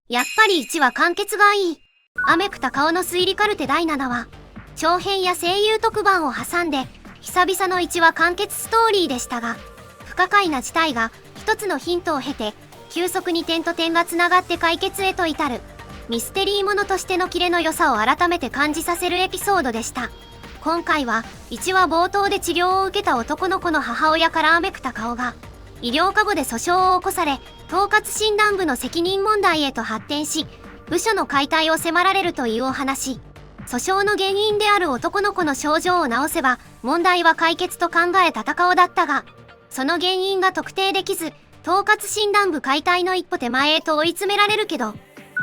やっぱり1は完結がいい。アメクタ顔の推理カルテ第7話。長編や声優特番を挟んで、久々の1話完結ストーリーでしたが、不可解な事態が一つのヒントを経て、急速に点と点がつながって解決へと至る。ミステリーものとしてのキレの良さを改めて感じさせるエピソードでした。今回は、1話冒頭で治療を受けた男の子の母親からアメクタ顔が、医療過誤で訴訟を起こされ、統括診断部の責任問題へと発展し、部署の解体を迫られるというお話。訴訟の原因である男の子の症状を治せば、問題は解決と考えた高尾だったが、その原因が特定できず、統括診断部解体の一歩手前へと追い詰められるけど、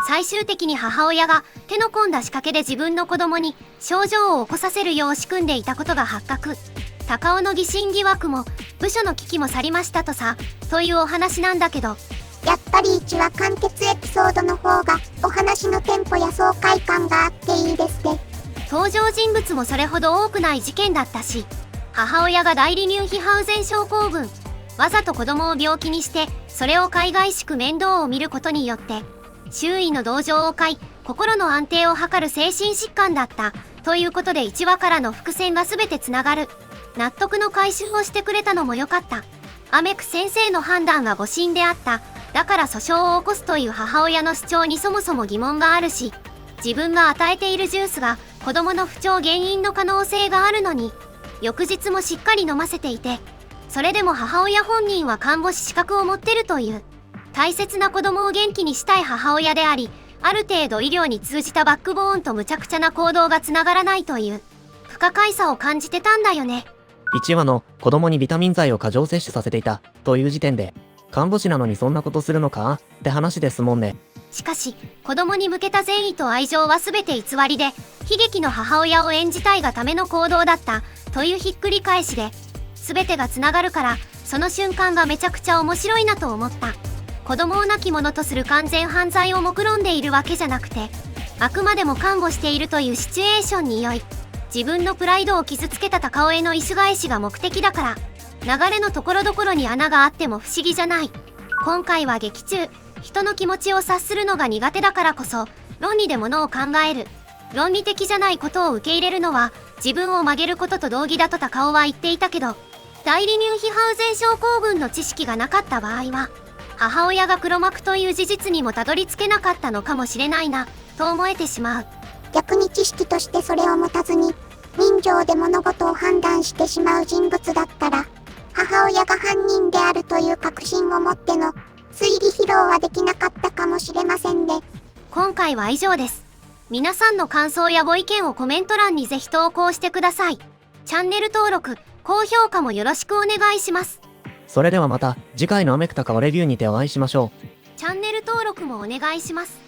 最終的に母親が手の込んだ仕掛けで自分の子供に症状を起こさせるよう仕組んでいたことが発覚。高尾の疑心疑惑も部署の危機も去りましたとさ、というお話なんだけど、やっぱり1話完結エピソードの方がお話のテンポや爽快感があっていいですね。登場人物もそれほど多くない事件だったし、母親が代理ミュンヒハウゼン症候群、わざと子供を病気にしてそれを海外しく面倒を見ることによって周囲の同情を買い、心の安定を図る精神疾患だったということで、1話からの伏線が全てつながる。納得の回収をしてくれたのも良かった。アメク先生の判断が誤審であった。だから訴訟を起こすという母親の主張にそもそも疑問があるし、自分が与えているジュースが子供の不調原因の可能性があるのに、翌日もしっかり飲ませていて、それでも母親本人は看護師資格を持ってるという、大切な子供を元気にしたい母親であり、ある程度医療に通じたバックボーンと無茶苦茶な行動がつながらないという、不可解さを感じてたんだよね。1話の子供にビタミン剤を過剰摂取させていたという時点で、看護師なのにそんなことするのかって話ですもんね。しかし、子供に向けた善意と愛情は全て偽りで、悲劇の母親を演じたいがための行動だったというひっくり返しで、全てがつながるから、その瞬間がめちゃくちゃ面白いなと思った。子供を亡き者とする完全犯罪を目論んでいるわけじゃなくて、あくまでも看護しているというシチュエーションによい、自分のプライドを傷つけた高尾への意種返しが目的だから、流れのところどころに穴があっても不思議じゃない。今回は劇中、人の気持ちを察するのが苦手だからこそ、論理で物を考える。論理的じゃないことを受け入れるのは、自分を曲げることと同義だと高尾は言っていたけど、代理ミュンヒハウゼン症候群の知識がなかった場合は、母親が黒幕という事実にもたどり着けなかったのかもしれないな、と思えてしまう。逆に知識としてそれを持たずに、人情で物事を判断してしまう人物だったら、母親が犯人であるという確信を持っての推理披露はできなかったかもしれませんね。今回は以上です。皆さんの感想やご意見をコメント欄にぜひ投稿してください。チャンネル登録、高評価もよろしくお願いします。それではまた次回のアメクタカワレビューにてお会いしましょう。チャンネル登録もお願いします。